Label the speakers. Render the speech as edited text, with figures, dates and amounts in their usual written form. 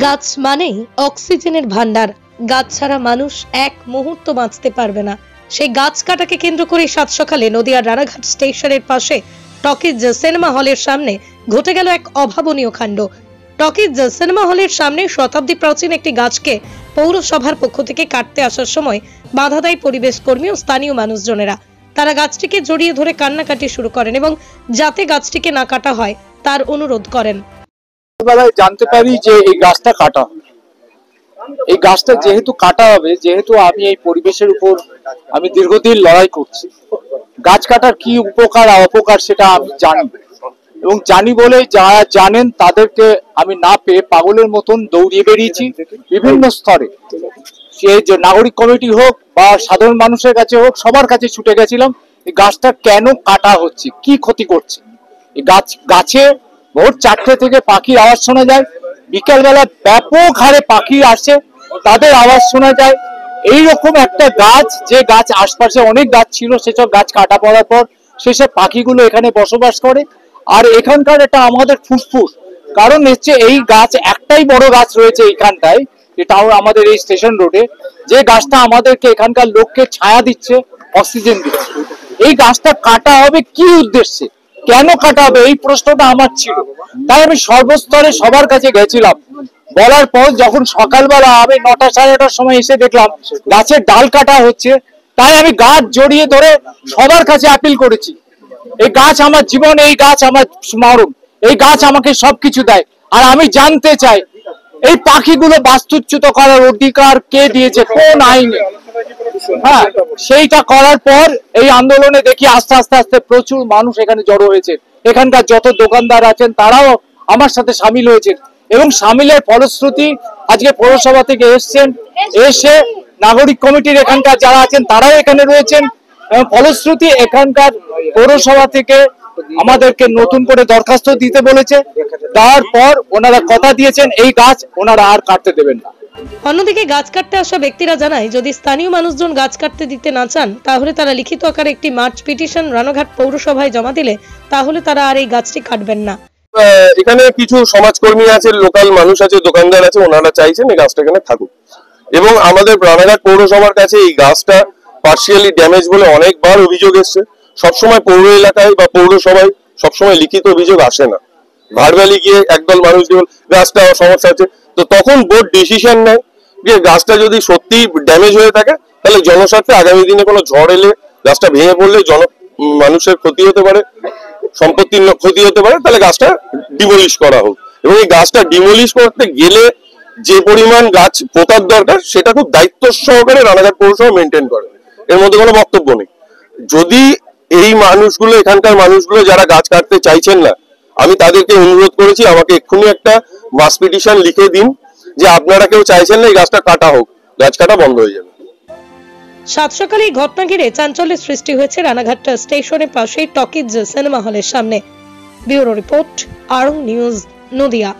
Speaker 1: গাছ মানেই অক্সিজেনের ভান্ডার। গাছ ছাড়া মানুষ এক মুহূর্ত বাঁচতে পারবে না। সেই গাছ কাটাকে কেন্দ্র করে সাত সকালে নদিয়ার রানাঘাট স্টেশনের পাশে টকিজ সিনেমা হলের সামনে ঘটে গেল এক অভাবনীয় কাণ্ড। টকিজ সিনেমা হলের সামনে শতাব্দী প্রাচীন একটি গাছকে পৌরসভার পক্ষ থেকে কাটতে আসার সময় বাধা দেয় পরিবেশ কর্মী ও স্থানীয় মানুষজনেরা। তারা গাছটিকে জড়িয়ে ধরে কান্নাকাটি শুরু করেন এবং যাতে গাছটিকে না কাটা হয় তার অনুরোধ করেন।
Speaker 2: জানতে পারি যে এই গাছটা কাটা, এই গাছটা যেহেতু কাটা হবে, যেহেতু আমি এই পরিবেশের উপর আমি দীর্ঘদিন লড়াই করছি, গাছ কাটার কি উপকার অপকার সেটা আমি জানি এবং জানি বলে যারা জানেন তাদেরকে আমি না পেয়ে পাগলের মতন দৌড়িয়ে বেরিয়েছি বিভিন্ন স্তরে। সে যে নাগরিক কমিটি হোক বা সাধারণ মানুষের কাছে হোক, সবার কাছে ছুটে গেছিলাম এই গাছটা কেন কাটা হচ্ছে, কি ক্ষতি করছে। এই গাছে ভোর 4টে থেকে পাখির আওয়াজ শোনা যায়, বিকালবেলা ব্যাপক হারে পাখি আসে, তাদের আওয়াজ শোনা যায়। এইরকম একটা গাছ, যে গাছ আশপাশে অনেক গাছ ছিল, সেসব গাছ কাটা পড়ার পর সেসব পাখিগুলো এখানে বসবাস করে। আর এখানকার এটা আমাদের ফুসফুস, কারণ হচ্ছে এই গাছ একটাই বড় গাছ রয়েছে এইখানটায়, এটা আমাদের এই স্টেশন রোডে, যে গাছটা আমাদেরকে এখানকার লোককে ছায়া দিচ্ছে, অক্সিজেন দিচ্ছে। এই গাছটা কাটা হবে কি উদ্দেশ্যে, কেন কাটা হবে, এই প্রশ্নটা আমার ছিল। তাই আমি সর্বস্তরে সবার কাছে গেছিলাম, বলার পর যখন সকালবেলা আমি 9টা সাড়ে 9টার সময় এসে দেখলাম গাছের ডাল কাটা হচ্ছে, তাই আমি গাছ জড়িয়ে ধরে সবার কাছে আপিল করেছি, এই গাছ আমার জীবন, এই গাছ আমার স্মরণ, এই গাছ আমাকে সবকিছু দেয়। আর আমি জানতে চাই এই পাখিগুলো বাস্তুচ্যুত করার অধিকার কে দিয়েছে, কোন আইনে। হ্যাঁ, সেইটা করার পর এই আন্দোলনে দেখি আস্তে আস্তে আস্তে প্রচুর মানুষ এখানে জড়ো হয়েছে। এখানকার যত দোকানদার আছেন তারাও আমার সাথে সামিল হয়েছেন এবং সামিলের ফলশ্রুতি আজকে পৌরসভা থেকে এসছেন, এসে নাগরিক কমিটির এখানকার যারা আছেন তারাও এখানে রয়েছেন এবং ফলশ্রুতি এখানকার পৌরসভা থেকে আমাদেরকে নতুন করে দরখাস্ত দিতে বলেছে। তারপর ওনারা কথা দিয়েছেন এই গাছ ওনারা আর কাটতে দেবেন না।
Speaker 1: অন্যদিকে গাছ কাটতে আসা ব্যক্তিরা জানায়, যদি স্থানীয় মানুষজন গাছ কাটতে দিতে না চান তাহলে তারা লিখিত আকারে একটি মার্চ পিটিশন রানাঘাট পৌরসভায় জমা দিলে তাহলে তারা আর এই গাছটি কাটবেন না।
Speaker 3: এখানে কিছু সমাজকর্মী আছে, লোকাল মানুষ আছে, দোকানদার আছে, ওনারা চাইছেন এই গাছটা এখানে থাকুক এবং আমাদের রানাঘাট পৌরসভার কাছে এই গাছটা পার্সিয়ালি ড্যামেজ বলে অনেকবার অভিযোগ এসছে। সবসময় পৌর এলাকায় বা পৌরসভায় সবসময় লিখিত অভিযোগ আসে না, ভারবালি গিয়ে একদল মানুষ গাছটা সমস্যা আছে, তো তখন বোর্ড ডিসিশন নেয় যে গাছটা যদি সত্যি ড্যামেজ হয়ে থাকে তাহলে জনস্বার্থে আগামী দিনে কোনো ঝড় এলে গাছটা ভেঙে পড়লে মানুষের ক্ষতি হতে পারে, সম্পত্তির ক্ষতি হতে পারে, তাহলে গাছটা ডিমলিশ করা হোক। এবং এই গাছটা ডিমলিশ করতে গেলে যে পরিমাণ গাছ পোতার দরকার সেটা খুব দায়িত্ব সহকারে রানাঘাট পৌরসভা মেনটেন করে, এর মধ্যে কোনো বক্তব্য নেই। যদি এই মানুষগুলো, এখানকার মানুষগুলো যারা গাছ কাটতে চাইছেন না, আমি তাদেরকে অনুরোধ করেছি আমাকে এক্ষুনি একটা মাস পিটিশন লিখে দিন যে আপনারা কেউ চাইছেন না এই গাছটা কাটা হোক, গাছ কাটা বন্ধ হয়ে যাবে।
Speaker 1: সাত সকালে এই ঘটনা ঘিরে চাঞ্চল্যের সৃষ্টি হয়েছে রানাঘাট স্টেশনের পাশেই টকিজ সিনেমা হলের সামনে। ব্যুরো রিপোর্ট, আরং নিউজ, নদিয়া।